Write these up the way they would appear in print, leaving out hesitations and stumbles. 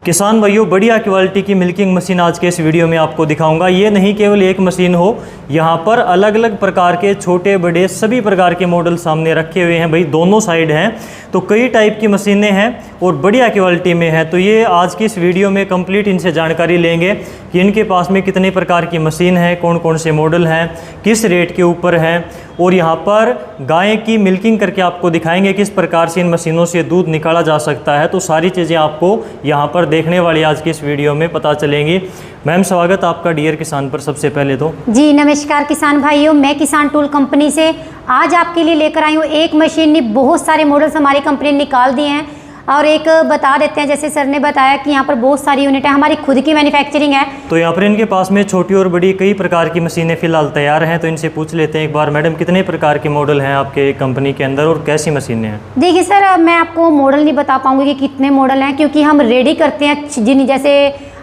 किसान भाइयों, बढ़िया क्वालिटी की मिल्किंग मशीन आज के इस वीडियो में आपको दिखाऊंगा। ये नहीं केवल एक मशीन हो, यहाँ पर अलग अलग प्रकार के छोटे बड़े सभी प्रकार के मॉडल सामने रखे हुए हैं भाई। दोनों साइड हैं तो कई टाइप की मशीनें हैं और बढ़िया क्वालिटी में है। तो ये आज की इस वीडियो में कंप्लीट इनसे जानकारी लेंगे कि इनके पास में कितने प्रकार की मशीन है, कौन कौन से मॉडल हैं, किस रेट के ऊपर हैं, और यहाँ पर गाय की मिल्किंग करके आपको दिखाएंगे किस प्रकार से इन मशीनों से दूध निकाला जा सकता है। तो सारी चीज़ें आपको यहाँ पर देखने वाली आज की इस वीडियो में पता चलेंगी। मैम, स्वागत आपका डियर किसान पर। सबसे पहले तो जी नमस्कार किसान भाइयों, मैं किसान टूल कंपनी से आज आपके लिए लेकर आई हूँ एक मशीन। ने बहुत सारे मॉडल्स हमारी कंपनी ने निकाल दिए हैं और एक बता देते हैं, जैसे सर ने बताया कि यहाँ पर बहुत सारी यूनिट है, हमारी खुद की मैन्युफैक्चरिंग है। तो यहाँ पर इनके पास में छोटी और बड़ी कई प्रकार की मशीनें फिलहाल तैयार हैं। तो इनसे पूछ लेते हैं एक बार, मैडम कितने प्रकार के मॉडल हैं आपके कंपनी के अंदर और कैसी मशीनें हैं? देखिए सर, मैं आपको मॉडल नहीं बता पाऊंगी कि कितने मॉडल हैं, क्योंकि हम रेडी करते हैं जिन जैसे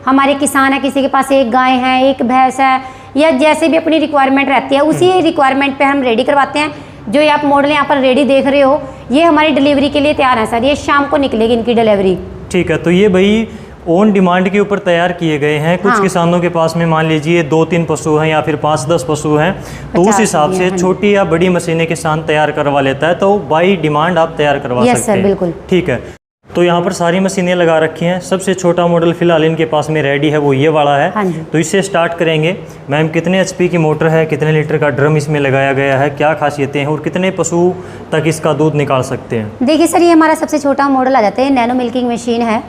हमारे किसान है, किसी के पास एक गाय है, एक भैंस है, या जैसे भी अपनी रिक्वायरमेंट रहती है उसी रिक्वायरमेंट पे हम रेडी करवाते हैं। जो ये आप मॉडल यहाँ पर रेडी देख रहे हो, ये हमारी डिलीवरी के लिए तैयार है सर। ये शाम को निकलेगी इनकी डिलीवरी। ठीक है, तो ये भाई ऑन डिमांड के ऊपर तैयार किए गए हैं। कुछ किसानों के पास में मान लीजिए 2-3 पशु हैं या फिर 5-10 पशु हैं, तो उस हिसाब से छोटी या बड़ी मशीनें किसान तैयार करवा लेता है, तो बाई डिमांड आप तैयार करवा सकते हैं। सर बिल्कुल। ठीक है, तो यहाँ पर सारी मशीनें लगा रखी हैं। सबसे छोटा मॉडल फिलहाल इनके पास में रेडी है, वो ये वाला है। तो इससे स्टार्ट करेंगे। मैम, कितने एचपी की मोटर है, कितने लीटर का ड्रम इसमें लगाया गया है, क्या खासियतें हैं और कितने पशु तक इसका दूध निकाल सकते हैं? देखिए सर, ये हमारा सबसे छोटा मॉडल आ जाता है, नैनो मिल्किंग मशीन है।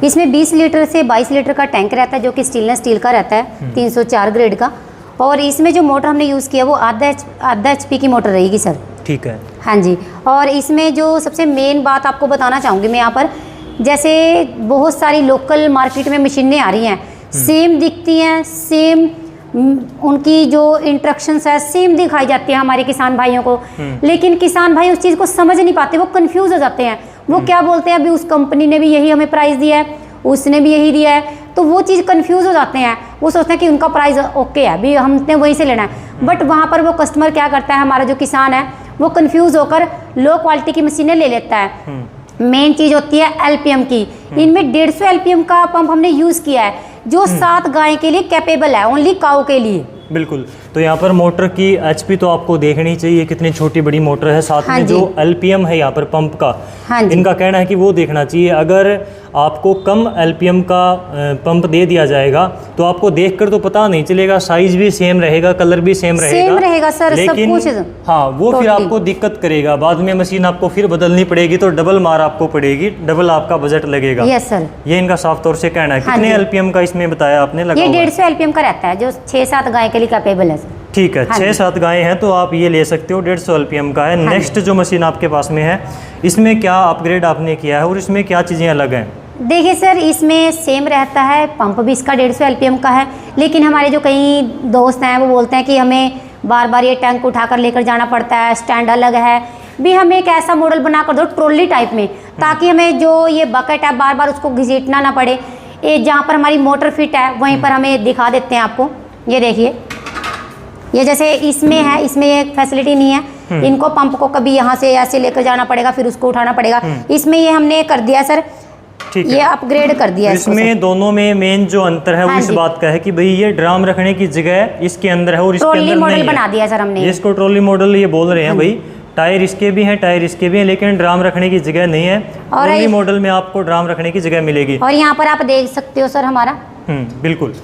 इसमें 20 लीटर से 22 लीटर का टैंक रहता है, जो कि स्टेनलेस स्टील का रहता है, 304 ग्रेड का। और इसमें जो मोटर हमने यूज़ किया वो आधा एचपी की मोटर रहेगी सर। ठीक है, हाँ जी। और इसमें जो सबसे मेन बात आपको बताना चाहूँगी मैं यहाँ पर, जैसे बहुत सारी लोकल मार्केट में मशीनें आ रही हैं, सेम दिखती हैं, सेम उनकी जो इंस्ट्रक्शंस है सेम दिखाई जाती है हमारे किसान भाइयों को, लेकिन किसान भाई उस चीज़ को समझ नहीं पाते, वो कंफ्यूज हो जाते हैं। वो क्या बोलते हैं, अभी उस कंपनी ने भी यही हमें प्राइस दिया है, उसने भी यही दिया है, तो वो चीज़ कंफ्यूज हो जाते हैं। वो सोचते हैं कि उनका प्राइस ओके है, अभी हमने वहीं से लेना है। बट वहाँ पर वो कस्टमर क्या करता है, हमारा जो किसान है वो कंफ्यूज होकर लो क्वालिटी की मशीनें ले लेता है। मेन चीज़ होती है एलपीएम की। इनमें 150 एलपीएम का पंप हमने यूज़ किया है, जो 7 गाय के लिए कैपेबल है, ओनली काऊ के लिए। बिल्कुल। तो यहाँ पर मोटर की एचपी तो आपको देखनी चाहिए, कितनी छोटी बड़ी मोटर है। साथ में जो एलपीएम है यहाँ पर पंप का, इनका कहना है कि वो देखना चाहिए। अगर आपको कम एलपीएम का पंप दे दिया जाएगा तो आपको देखकर तो पता नहीं चलेगा, साइज भी सेम रहेगा, कलर भी सेम रहेगा सर, लेकिन सब कुछ। हाँ, वो फिर आपको दिक्कत करेगा। बाद में मशीन आपको फिर बदलनी पड़ेगी, तो डबल मार आपको पड़ेगी, डबल आपका बजट लगेगा। यस सर, ये इनका साफ तौर से कहना है। कितने एलपीएम का इसमें बताया आपने लगा? ये 150 एलपीएम का रहता है, जो 6-7 गाय के लिए कैपेबल है। ठीक है, 6-7 गायें हैं तो आप ये ले सकते हो, 150 एलपीएम का है। नेक्स्ट जो मशीन आपके पास में है, इसमें क्या अपग्रेड आपने किया है और इसमें क्या चीज़ें अलग हैं? देखिए सर, इसमें सेम रहता है, पंप भी इसका 150 एलपीएम का है, लेकिन हमारे जो कई दोस्त हैं वो बोलते हैं कि हमें बार बार ये टैंक उठाकर लेकर जाना पड़ता है, स्टैंड अलग है। भी हमें एक ऐसा मॉडल बना कर दो ट्रॉली टाइप में, ताकि हमें जो ये बकेट है बार बार उसको घसीटना ना पड़े। ये जहाँ पर हमारी मोटर फिट है वहीं पर हमें दिखा देते हैं आपको। ये देखिए, ये जैसे इसमें है, इसमें ये फैसिलिटी नहीं है, इनको पंप को कभी यहाँ से ऐसे लेकर जाना पड़ेगा, फिर उसको उठाना पड़ेगा। इसमें ये हमने कर दिया सर, ये अपग्रेड कर दिया। इसमें दोनों में मेन जो अंतर है वो इस बात का है कि भाई ये ड्राम रखने की जगह इसके अंदर है और इसके अंदर नहीं है। ट्रॉली मॉडल बना दिया सर हमने, इसको ट्रॉली मॉडल ये बोल रहे हैं भाई। टायर इसके भी हैं, टायर इसके भी हैं, लेकिन ड्राम रखने की जगह नहीं है। ट्रॉली मॉडल में आपको ड्राम रखने की जगह मिलेगी। और यहाँ पर आप देख सकते हो सर, हमारा बिल्कुल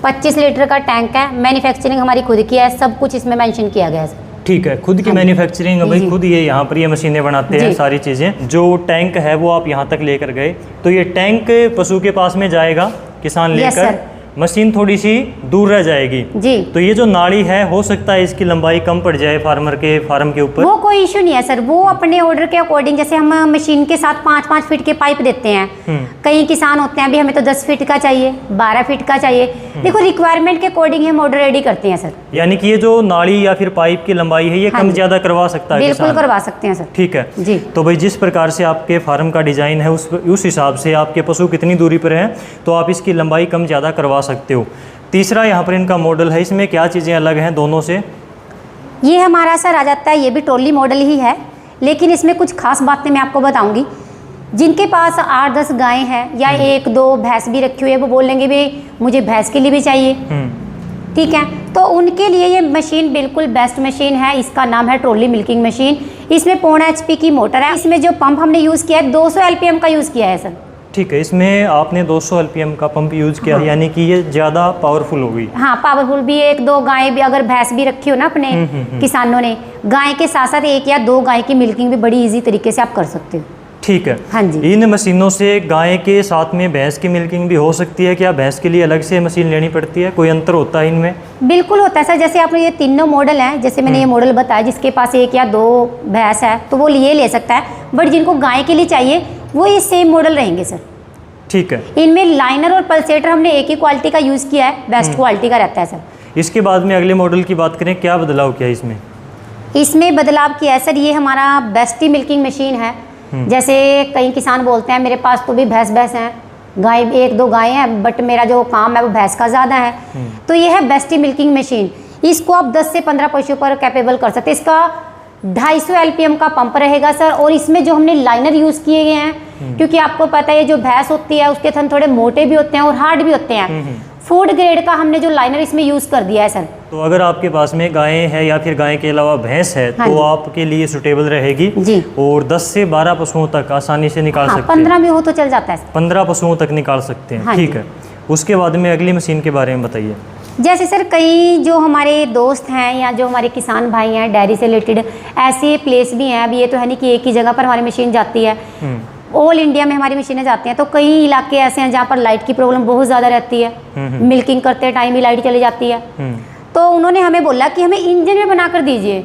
25 लीटर का टैंक है। मैन्युफैक्चरिंग हमारी खुद की है, सब कुछ इसमें मेंशन किया गया है। ठीक है, खुद की मैन्युफैक्चरिंग है भाई, खुद ये यहाँ पर ये मशीनें बनाते हैं सारी चीज़ें। जो टैंक है वो आप यहाँ तक लेकर गए, तो ये टैंक पशु के पास में जाएगा, किसान लेकर, मशीन थोड़ी सी दूर रह जाएगी जी। तो ये जो नाली है, हो सकता है इसकी लंबाई कम पड़ जाए फार्मर के फार्म के ऊपर। वो कोई इशू नहीं है सर, वो अपने ऑर्डर के अकॉर्डिंग, जैसे हम मशीन के साथ 5-5 फीट के पाइप देते हैं। कई किसान होते हैं अभी हमें तो 10 फीट का चाहिए, 12 फीट का चाहिए। देखो रिक्वायरमेंट के अकॉर्डिंग हम ऑर्डर रेडी करते हैं सर। यानी कि ये जो नाली या फिर पाइप की लंबाई है ये कम ज्यादा करवा सकता है? बिल्कुल करवा सकते हैं सर। ठीक है जी। तो भाई जिस प्रकार से आपके फार्म का डिजाइन है उस हिसाब से आपके पशु कितनी दूरी पर हैं तो आप इसकी लंबाई कम ज्यादा करवा सकते हो। तीसरा यहाँ पर इनका मॉडल है, इसमें क्या चीज़ें अलग हैं दोनों से? ये हमारा सर आ जाता है, ये भी ट्रॉली मॉडल ही है, लेकिन इसमें कुछ खास बातें मैं आपको बताऊंगी। जिनके पास 8-10 गायें हैं या 1-2 भैंस भी रखी हुई है, वो बोल लेंगे भाई मुझे भैंस के लिए भी चाहिए, ठीक है, तो उनके लिए ये मशीन बिल्कुल बेस्ट मशीन है। इसका नाम है ट्रॉली मिल्किंग मशीन। इसमें 0.5 HP की मोटर है। इसमें जो पंप हमने यूज़ किया है 200 LPM का यूज़ किया है सर। ठीक है, इसमें आपने 200 LPM का पंप यूज़ किया, हाँ। यानी कि ये ज़्यादा पावरफुल होगी। हाँ, पावरफुल भी। 1-2 गायें भी अगर भैंस भी रखी हो ना अपने किसानों ने, गाय के साथ साथ 1 या 2 गाय की मिल्किंग भी बड़ी इजी तरीके से आप कर सकते हो। ठीक है। हाँ जी। इन मशीनों से गाय के साथ में भैंस की मिल्किंग भी हो सकती है क्या? भैंस के लिए अलग से मशीन लेनी पड़ती है? कोई अंतर होता है इनमें? बिल्कुल होता है सर। जैसे आपने ये तीनों मॉडल हैं, जैसे मैंने ये मॉडल बताया, जिसके पास 1 या 2 भैंस है तो वो ये ले सकता है, बट जिनको गाय के लिए चाहिए वो ये सेम मॉडल रहेंगे सर। ठीक है। इनमें लाइनर और पल्सेटर हमने एक ही क्वालिटी का यूज़ किया है, बेस्ट क्वालिटी का रहता है सर। इसके बाद में अगले मॉडल की बात करें, क्या बदलाव किया इसमें? इसमें बदलाव किया है सर, ये हमारा बेस्टी मिल्किंग मशीन है। जैसे कई किसान बोलते हैं मेरे पास तो भी भैंस हैं, गाय 1-2 गायें हैं, बट मेरा जो काम है वो भैंस का ज़्यादा है, तो ये है बेस्टी मिल्किंग मशीन। इसको आप 10 से 15 पशु पर कैपेबल कर सकते हैं। इसका 250 LPM का पंप रहेगा सर। और इसमें जो हमने लाइनर यूज़ किए गए हैं, क्योंकि आपको पता है जो भैंस होती है उसके थन थोड़े मोटे भी होते हैं और हार्ड भी होते हैं, फूड ग्रेड का हमने जो लाइनर इसमें यूज़ कर दिया है सर। तो अगर आपके पास में गायें हैं या फिर गाय के अलावा भैंस है, हाँ तो जी। आपके लिए सुटेबल रहेगी जी। और 10 से 12 पशुओं तक आसानी से निकाल हाँ, सकते हैं। 15 भी हो तो चल जाता है सर। 15 पशुओं तक निकाल सकते हैं। हाँ ठीक जी। है। उसके बाद में अगली मशीन के बारे में बताइए। जैसे सर कई जो हमारे दोस्त हैं या जो हमारे किसान भाई हैं डेयरी से रिलेटेड, ऐसे प्लेस भी हैं, अभी ये तो है नहीं कि एक ही जगह पर हमारी मशीन जाती है, ऑल इंडिया में हमारी मशीनें जाती हैं। तो कई इलाके ऐसे हैं जहाँ पर लाइट की प्रॉब्लम बहुत ज़्यादा रहती है, मिल्किंग करते टाइम ही लाइट चली जाती है। तो उन्होंने हमें बोला कि हमें इंजन में बना कर दीजिए,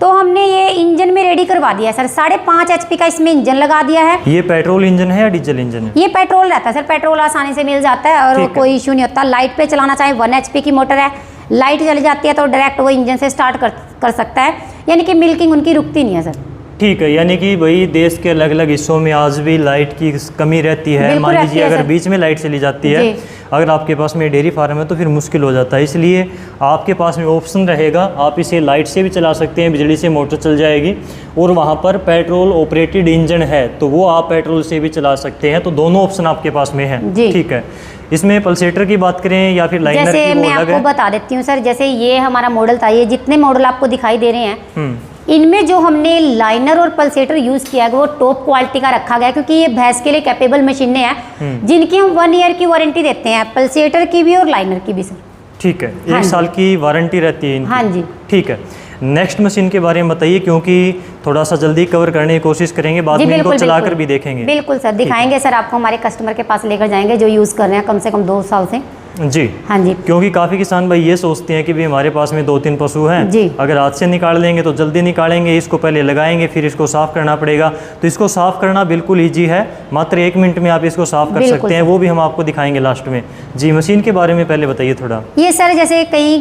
तो हमने ये इंजन में रेडी करवा दिया सर। 5.5 HP का इसमें इंजन लगा दिया है। ये पेट्रोल इंजन है या डीजल इंजन है? ये पेट्रोल रहता है सर, पेट्रोल आसानी से मिल जाता है और ठीक है। कोई इशू नहीं होता। लाइट पे चलाना चाहे 1 HP की मोटर है, लाइट चली जाती है तो डायरेक्ट वो इंजन से स्टार्ट कर सकता है, यानी कि मिल्किंग उनकी रुकती नहीं है सर। ठीक है, यानी कि भाई देश के अलग अलग हिस्सों में आज भी लाइट की कमी रहती है। बिल्कुल मान रहती लीजिए है अगर सर। बीच में लाइट चली जाती है, जी। अगर आपके पास में डेयरी फार्म है तो फिर मुश्किल हो जाता है। इसलिए आपके पास में ऑप्शन रहेगा, आप इसे लाइट से भी चला सकते हैं, बिजली से मोटर चल जाएगी, और वहाँ पर पेट्रोल ऑपरेटेड इंजन है तो वो आप पेट्रोल से भी चला सकते हैं। तो दोनों ऑप्शन आपके पास में है। जी। ठीक है। इसमें पल्सेटर की बात करें या फिर लाइनर जैसे की, वो मैं अलग आपको है? बता देती हूँ सर, जैसे ये हमारा मॉडल था, ये जितने मॉडल आपको दिखाई दे रहे हैं इनमें जो हमने लाइनर और पल्सेटर यूज़ किया है वो टॉप क्वालिटी का रखा गया है, क्योंकि ये भैंस के लिए कैपेबल मशीनें हैं जिनकी हम 1 ईयर की वारंटी देते हैं, पल्सेटर की भी और लाइनर की भी सर। ठीक है, हाँ 1 जी। साल की वारंटी रहती है इनकी। हाँ जी। ठीक है। नेक्स्ट मशीन के बारे में बताइए, क्योंकि थोड़ा सा जल्दी कवर करने की कोशिश करेंगे, बाद जी में इनको बिल्कुल चलाकर बिल्कुल। भी देखेंगे। बिल्कुल सर, दिखाएंगे सर आपको, हमारे कस्टमर के पास लेकर जाएंगे जो यूज़ कर रहे हैं कम से कम 2 साल से। जी। हाँ जी। क्योंकि काफ़ी किसान भाई ये सोचते हैं कि भाई हमारे पास में 2-3 पशु हैं, जी। अगर हाथ से निकाल लेंगे तो जल्दी निकालेंगे, इसको पहले लगाएंगे फिर इसको साफ़ करना पड़ेगा। तो इसको साफ़ करना बिल्कुल ईजी है, मात्र 1 मिनट में आप इसको साफ़ कर बिल्कुल सकते हैं, वो भी हम आपको दिखाएंगे लास्ट में। जी, मशीन के बारे में पहले बताइए थोड़ा। ये सर जैसे कई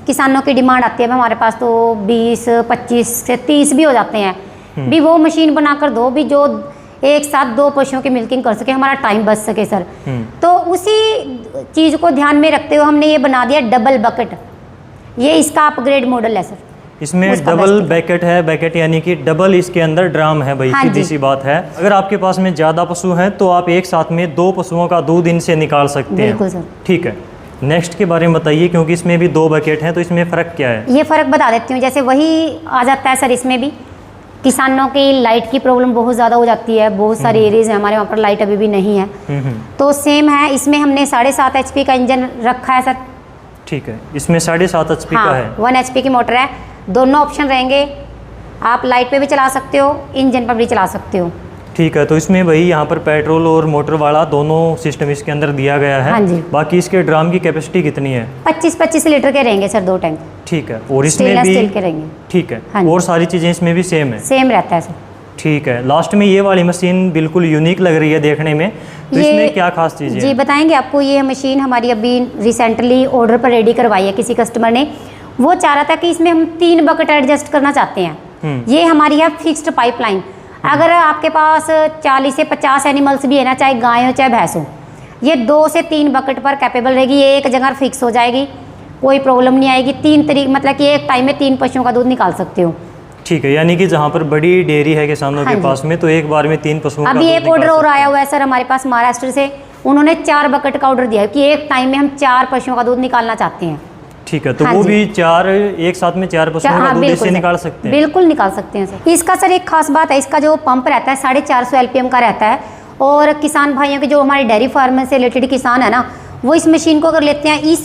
किसानों की डिमांड आती है, हमारे पास तो 20, 25 से 30 भी हो जाते हैं, भी वो मशीन बनाकर दो भी जो एक साथ 2 पशुओं की मिल्किंग कर सके, हमारा टाइम बच सके सर। तो उसी चीज़ को ध्यान में रखते हुए हमने ये बना दिया डबल बकेट। ये इसका अपग्रेड मॉडल है सर। इसमें उसका डबल बेस्ट है। बैकेट है, बैकेट यानी कि डबल इसके अंदर ड्राम है भाई, हाँ सीधी जी। सी बात है। अगर आपके पास में ज़्यादा पशु हैं तो आप एक साथ में 2 पशुओं का दूध इनसे निकाल सकते हैं। बिल्कुल सर। ठीक है। नेक्स्ट के बारे में बताइए, क्योंकि इसमें भी 2 बकेट हैं, तो इसमें फ़र्क क्या है? ये फ़र्क बता देती हूँ। जैसे वही आ जाता है सर, इसमें भी किसानों की लाइट की प्रॉब्लम बहुत ज़्यादा हो जाती है, बहुत सारे एरियाज़ हैं हमारे वहाँ पर लाइट अभी भी नहीं है, तो सेम है। इसमें हमने 7.5 HP का इंजन रखा है सर। ठीक है, इसमें 7.5 HP का है। 1 HP की मोटर है, दोनों ऑप्शन रहेंगे, आप लाइट पे भी चला सकते हो, इंजन पर भी चला सकते हो। ठीक है, तो इसमें भाई यहाँ पर पेट्रोल और मोटर वाला दोनों सिस्टम इसके अंदर दिया गया है। हाँ जी। बाकी इसके ड्राम की कैपेसिटी कितनी है? 25-25 लीटर के रहेंगे सर 2 टैंक। ठीक है, और इसमें स्टेनलेस भी स्टील के रहेंगे। ठीक है, हाँ जी। और सारी चीज़ें इसमें भी सेम है? सेम रहता है सर। ठीक है। लास्ट में ये वाली मशीन बिल्कुल यूनिक लग रही है देखने में, तो इसमें क्या खास चीज़ें जी हैं? बताएंगे आपको। ये मशीन हमारी अभी रिसेंटली ऑर्डर पर रेडी करवाई है किसी कस्टमर ने, वो चाह रहा था कि इसमें हम 3 बकेट एडजस्ट करना चाहते हैं। ये हमारी है फिक्स्ड पाइपलाइन। अगर आपके पास 40 से 50 एनिमल्स भी है ना, चाहे गाय हो चाहे भैंस हो, ये 2 से 3 बकेट पर कैपेबल रहेगी, ये एक जगह फिक्स हो जाएगी, कोई प्रॉब्लम नहीं आएगी। 3 तरीके मतलब कि एक टाइम में 3 पशुओं का दूध निकाल सकते हो। ठीक है, यानी कि जहाँ पर बड़ी डेयरी है किसानों के पास में, तो एक बार में 3 पशुओं का अभी एक ऑर्डर और आया हुआ है सर हमारे पास महाराष्ट्र से, उन्होंने 4 बकेट का ऑर्डर दिया है कि एक टाइम में हम 4 पशुओं का दूध निकालना चाहते हैं। ठीक है, तो वो भी 4 एक साथ में 4 पशुओं का दूध इससे निकाल सकते हैं? बिल्कुल निकाल सकते हैं सर। इसका सर एक खास बात है, इसका जो पंप रहता है 450 LPM का रहता है, और किसान भाइयों के जो हमारे डेयरी फार्म से रिलेटेड किसान है ना, वो इस मशीन को अगर लेते हैं, इस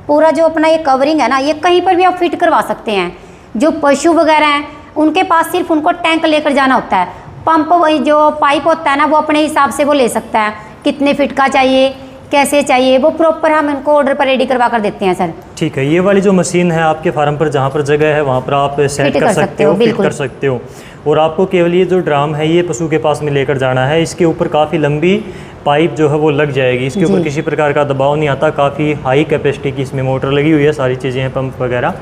पूरा जो अपना ये कवरिंग है ना, ये कहीं पर भी आप फिट करवा सकते हैं। जो पशु वगैरह हैं उनके पास सिर्फ उनको टैंक लेकर जाना होता है, पंप जो पाइप होता है ना, वो अपने हिसाब से वो ले सकता है, कितने फिट का चाहिए, कैसे चाहिए, वो प्रॉपर हम इनको ऑर्डर पर रेडी करवा कर देते हैं सर। ठीक है, ये वाली जो मशीन है आपके फार्म पर जहाँ पर जगह है वहाँ पर आप सेट कर सकते हो, फिट कर सकते हो। और आपको केवल ये जो ड्राम है ये पशु के पास में लेकर जाना है, इसके ऊपर काफ़ी लंबी पाइप जो है वो लग जाएगी, इसके ऊपर किसी प्रकार का दबाव नहीं आता, काफ़ी हाई कैपेसिटी की इसमें मोटर लगी हुई है, सारी चीज़ें हैं, पंप वगैरह।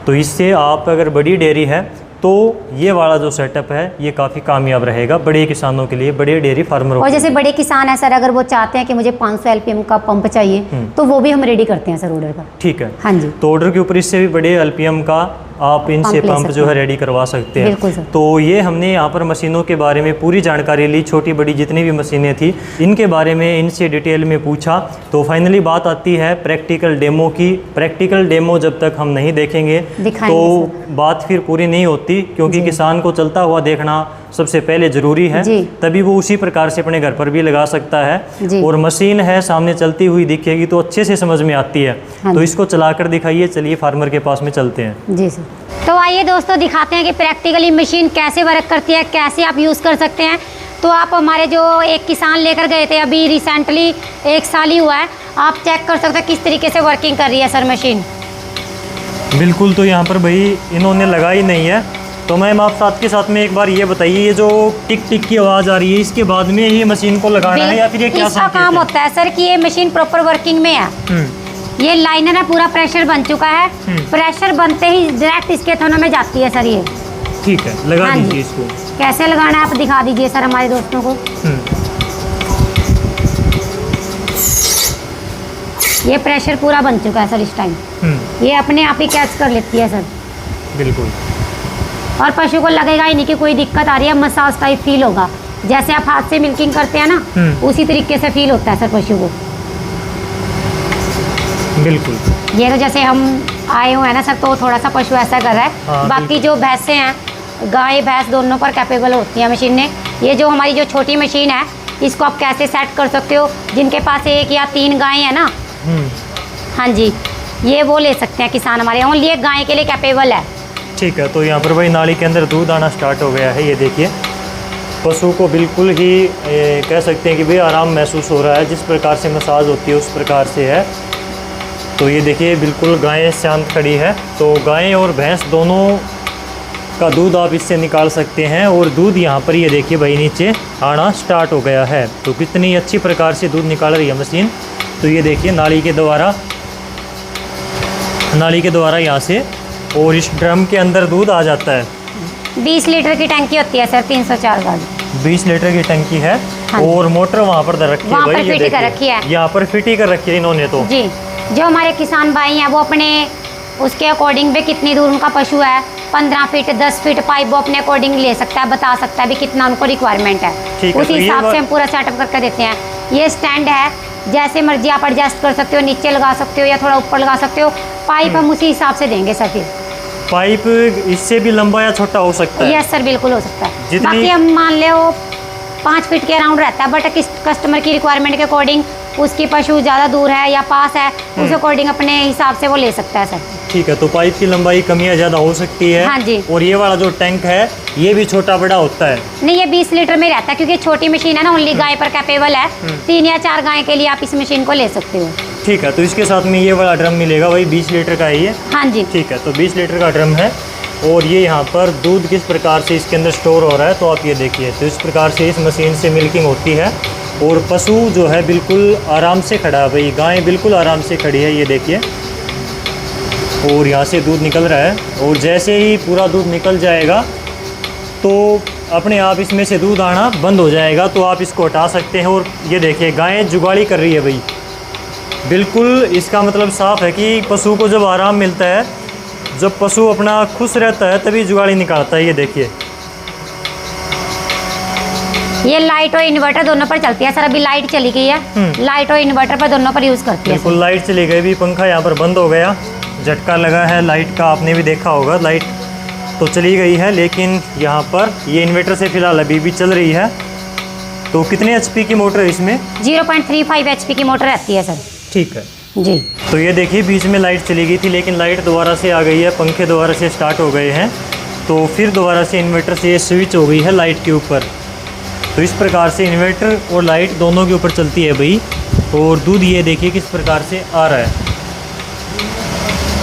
तो इससे आप अगर बड़ी डेयरी है तो ये वाला जो सेटअप है ये काफ़ी कामयाब रहेगा बड़े किसानों के लिए, बड़े डेयरी फार्मरों और जैसे बड़े किसान है सर, अगर वो चाहते हैं कि मुझे 500 LPM का पंप चाहिए, तो वो भी हम रेडी करते हैं सर ऑर्डर पर। ठीक है, हाँ जी। तो ऑर्डर के ऊपर इससे भी बड़े LPM का आप इनसे पंप जो है रेडी करवा सकते हैं। बिल्कुल सर। तो ये हमने यहाँ पर मशीनों के बारे में पूरी जानकारी ली, छोटी बड़ी जितनी भी मशीनें थी इनके बारे में इनसे डिटेल में पूछा। तो फाइनली बात आती है प्रैक्टिकल डेमो की। प्रैक्टिकल डेमो जब तक हम नहीं देखेंगे तो बात फिर पूरी नहीं होती, क्योंकि किसान को चलता हुआ देखना सबसे पहले ज़रूरी है, तभी वो उसी प्रकार से अपने घर पर भी लगा सकता है। और मशीन है सामने चलती हुई दिखेगी तो अच्छे से समझ में आती है। तो इसको चलाकर दिखाइए, चलिए फार्मर के पास में चलते हैं। जी सर। तो आइए दोस्तों दिखाते हैं कि प्रैक्टिकली मशीन कैसे वर्क करती है, कैसे आप यूज़ कर सकते हैं। तो आप हमारे जो एक किसान लेकर गए थे अभी रिसेंटली 1 साल ही हुआ है, आप चेक कर सकते हैं किस तरीके से वर्किंग कर रही है सर मशीन। बिल्कुल, तो यहाँ पर भाई इन्होंने लगाई नहीं है। तो मैम आप साथ के साथ में एक बार ये बताइए, ये जो टिक टिक की आवाज़ आ रही है इसके बाद में ही मशीन को लगाना है या फिर ये क्या इसका काम होता है सर कि ये मशीन प्रॉपर वर्किंग में है। ये लाइनर है, पूरा प्रेशर बन चुका है, प्रेशर बनते ही डायरेक्ट इसके थनों में जाती है सर ये। ठीक है, लगा दीजिए इसको। कैसे लगाना है आप दिखा दीजिए सर हमारे दोस्तों को। ये प्रेशर पूरा बन चुका है सर इस टाइम, ये अपने आप ही कैच कर लेती है सर। बिल्कुल, और पशु को लगेगा ही नहीं कि कोई दिक्कत आ रही है, मसाज टाइप फील होगा, जैसे आप हाथ से मिल्किंग करते हैं ना उसी तरीके से फील होता है सर पशु को। बिल्कुल, ये तो जैसे हम आए हुए हैं ना सर, तो थोड़ा सा पशु ऐसा कर रहा है। हाँ, बाकी जो भैंसें हैं, गाय भैंस दोनों पर कैपेबल होती है मशीन ने। ये जो हमारी जो छोटी मशीन है इसको आप कैसे सेट कर सकते हो, जिनके पास 1 या 3 गाय है ना, हाँ जी, ये वो ले सकते हैं किसान हमारे, ओनली एक गाय के लिए कैपेबल है। ठीक है, तो यहाँ पर भाई नाली के अंदर दूध आना स्टार्ट हो गया है, ये देखिए। पशु को बिल्कुल ही कह सकते हैं कि भाई आराम महसूस हो रहा है, जिस प्रकार से मसाज होती है उस प्रकार से है। तो ये देखिए बिल्कुल गाय शांत खड़ी है। तो गाय और भैंस दोनों का दूध आप इससे निकाल सकते हैं। और दूध यहाँ पर ये देखिए भाई नीचे आना स्टार्ट हो गया है। तो कितनी अच्छी प्रकार से दूध निकाल रही है मशीन। तो ये देखिए नाली के द्वारा यहाँ से, और इस ड्रम के अंदर दूध आ जाता है। 20 लीटर की टंकी होती है सर, 304 वाली। 20 लीटर की टंकी है। हाँ, और मोटर वहाँ पर रखी है भाई, फिट कर रखी है, यहाँ पर फिट ही कर रखी है इन्होंने। तो जी, जो हमारे किसान भाई हैं वो अपने उसके अकॉर्डिंग भी कितनी दूर उनका पशु है, 15 फीट 10 फीट पाइप वो अपने अकॉर्डिंग ले सकता है, बता सकता है भी कितना उनको रिक्वायरमेंट है, उसी हिसाब से हम पूरा सेटअप करके देते हैं। ये स्टैंड है, जैसे मर्जी आप एडजस्ट कर सकते हो, नीचे लगा सकते हो या थोड़ा ऊपर लगा सकते हो। पाइप हम उसी हिसाब से देंगे सर। फिर पाइप इससे भी लंबा या छोटा हो सकता है? यस सर, बिल्कुल हो सकता है। बाकी हम मान ले वो 5 फीट के अराउंड रहता है, बट कस्टमर की रिक्वायरमेंट के अकॉर्डिंग, उसकी पशु ज़्यादा दूर है या पास है, उस अकॉर्डिंग अपने हिसाब से वो ले सकता है सर। ठीक है, तो पाइप की लंबाई कम या ज़्यादा हो सकती है। हाँ जी। और ये वाला जो टैंक है ये भी छोटा बड़ा होता है? नहीं, ये 20 लीटर में रहता है, क्योंकि छोटी मशीन है ना, ओनली गाय पर कैपेबल है। 3 या 4 गाय के लिए आप इस मशीन को ले सकते हो। ठीक है, तो इसके साथ में ये वाला ड्रम मिलेगा वही 20 लीटर का ही है? हाँ जी। ठीक है, तो 20 लीटर का ड्रम है। और ये यहाँ पर दूध किस प्रकार से इसके अंदर स्टोर हो रहा है तो आप ये देखिए। तो इस प्रकार से इस मशीन से मिल्किंग होती है। और पशु जो है बिल्कुल आराम से खड़ा है भाई, गाय बिल्कुल आराम से खड़ी है, ये देखिए। और यहाँ से दूध निकल रहा है। और जैसे ही पूरा दूध निकल जाएगा तो अपने आप इसमें से दूध आना बंद हो जाएगा। तो आप इसको हटा सकते हैं। और ये देखिए गाय जुगाड़ी कर रही है भाई, बिल्कुल। इसका मतलब साफ है कि पशु को जब आराम मिलता है जब पशु अपना खुश रहता है तभी जुगाड़ी निकालता है। ये देखिए, ये लाइट और इन्वर्टर दोनों पर चलती है सर। अभी लाइट चली गई है, लाइट और इन्वर्टर पर दोनों पर यूज़ करती है। बिल्कुल, लाइट चली गई, भी पंखा यहाँ पर बंद हो गया, झटका लगा है लाइट का, आपने भी देखा होगा। लाइट तो चली गई है, लेकिन यहाँ पर ये इन्वर्टर से फिलहाल अभी भी चल रही है। तो कितने HP की मोटर है इसमें? 0.35 HP की मोटर रहती है सर। ठीक है जी। तो ये देखिए, बीच में लाइट चली गई थी, लेकिन लाइट दोबारा से आ गई है, पंखे दोबारा से स्टार्ट हो गए हैं। तो फिर दोबारा से इन्वर्टर से ये स्विच हो गई है लाइट के ऊपर। तो इस प्रकार से इन्वर्टर और लाइट दोनों के ऊपर चलती है भाई। और दूध ये देखिए किस प्रकार से आ रहा है,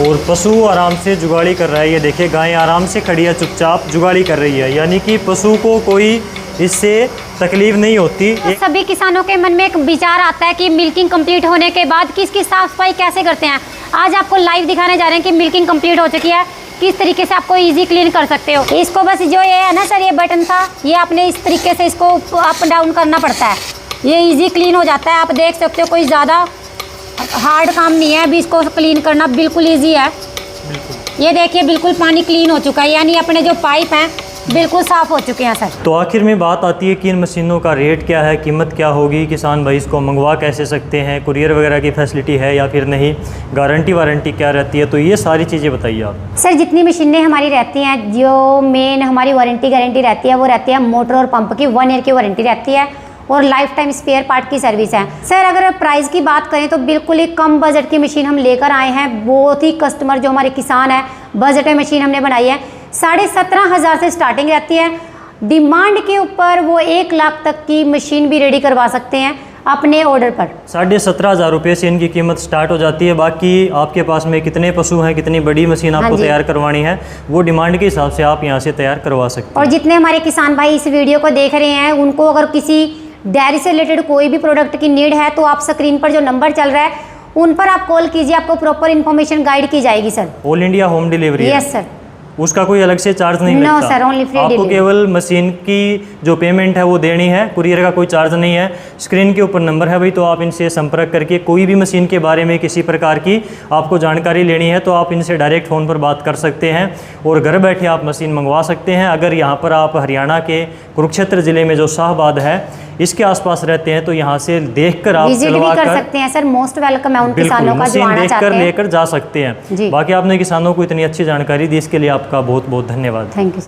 और पशु आराम से जुगाड़ी कर रहा है। ये देखिए, गाय आराम से खड़ी है, चुपचाप जुगाड़ी कर रही है, यानी कि पशु को कोई इससे तकलीफ नहीं होती। तो सभी किसानों के मन में एक विचार आता है कि मिल्किंग कंप्लीट होने के बाद किसकी साफ सफाई कैसे करते हैं। आज आपको लाइव दिखाने जा रहे हैं कि मिल्किंग कंप्लीट हो चुकी है, किस तरीके से आपको इजी क्लीन कर सकते हो। इसको बस जो ये है ना सर, ये बटन था, ये आपने इस तरीके से इसको अप डाउन करना पड़ता है, ये इजी क्लीन हो जाता है। आप देख सकते हो, कोई ज़्यादा हार्ड काम नहीं है। अभी इसको क्लीन करना बिल्कुल ईजी है। ये देखिए, बिल्कुल पानी क्लीन हो चुका है, यानी अपने जो पाइप हैं बिल्कुल साफ़ हो चुके हैं सर। तो आखिर में बात आती है कि इन मशीनों का रेट क्या है, कीमत क्या होगी, किसान भाई इसको मंगवा कैसे सकते हैं, कुरियर वगैरह की फैसिलिटी है या फिर नहीं, गारंटी वारंटी क्या रहती है, तो ये सारी चीज़ें बताइए आप। सर, जितनी मशीनें हमारी रहती हैं, जो मेन हमारी वारंटी गारंटी रहती है वो रहती है मोटर और पंप की 1 ईयर की वारंटी रहती है, और लाइफ टाइम स्पेयर पार्ट की सर्विस है। सर, अगर प्राइस की बात करें तो बिल्कुल ही कम बजट की मशीन हम लेकर आए हैं। बहुत ही कस्टमर जो हमारे किसान हैं, बजट में मशीन हमने बनाई है। 17,500 से स्टार्टिंग रहती है। डिमांड के ऊपर वो 1 लाख तक की मशीन भी रेडी करवा सकते हैं अपने ऑर्डर पर। 17,500 रुपये से इनकी कीमत स्टार्ट हो जाती है। बाकी आपके पास में कितने पशु हैं, कितनी बड़ी मशीन आपको तैयार करवानी है, वो डिमांड के हिसाब से आप यहाँ से तैयार करवा सकते हैं। और जितने हमारे किसान भाई इस वीडियो को देख रहे हैं, उनको अगर किसी डेयरी से रिलेटेड कोई भी प्रोडक्ट की नीड है तो आप स्क्रीन पर जो नंबर चल रहा है उन पर आप कॉल कीजिए, आपको प्रॉपर इन्फॉर्मेशन गाइड की जाएगी sir. All India home delivery? Yes sir. उसका कोई अलग से चार्ज नहीं लगता? नो सर, ओनली फ्री आपको डिलीवरी। केवल मशीन की जो पेमेंट है वो देनी है, कुरियर का कोई चार्ज नहीं है। स्क्रीन के ऊपर नंबर है भाई, तो आप इनसे संपर्क करके कोई भी मशीन के बारे में किसी प्रकार की आपको जानकारी लेनी है तो आप इनसे डायरेक्ट फ़ोन पर बात कर सकते हैं और घर बैठे आप मशीन मंगवा सकते हैं। अगर यहाँ पर आप हरियाणा के कुरुक्षेत्र ज़िले में जो शाहबाद है इसके आसपास रहते हैं तो यहाँ से देखकर आप विजिट भी कर सकते हैं सर। मोस्ट वेलकम है उन किसानों का जो आना चाहते देखकर हैं। लेकर जा सकते हैं। बाकी आपने किसानों को इतनी अच्छी जानकारी दी, इसके लिए आपका बहुत बहुत धन्यवाद। Thank you.